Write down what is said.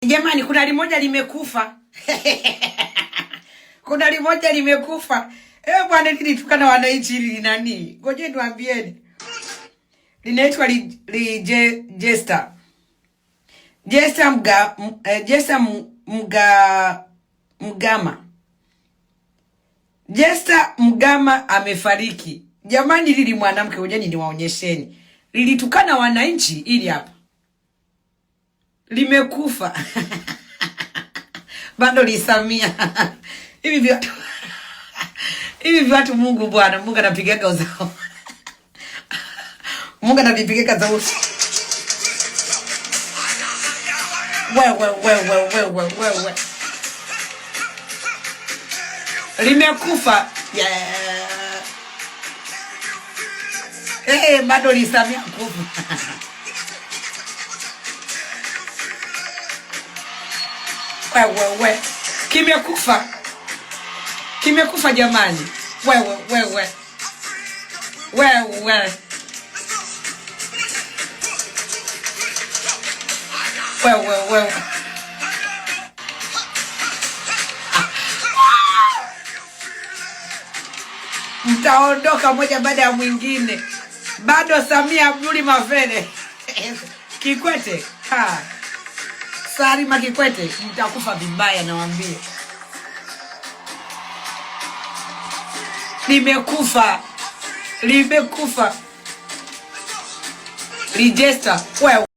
Jamani, kuna limoja limekufa. Kuna limoja limekufa. Bwana tukana wananchi hili ni nani? Ngoje niwaambieni. Linaitwa Jester. Jester Mgama. Jester Mgama amefariki. Jamani, lili mwanamke, ngoja niwaonyesheni. Lilitukana wananchi ili hapa. Limekufa. Bado lisamia. Hivi viatu Mungu Bwana, Mungu anapigaga uzao. Mungu anapigaga zao. Wewe. Limekufa. Yeah. Bado lisamia kufa. Wewe. Kimekufa jamani. Wewe. Mtaondoka moja baada ya mwingine. Bado Samia Abduli Mavele. Kikwete. Salima Kikwete, mtakufa vibaya nawaambia. Limekufa. Jester. Wewe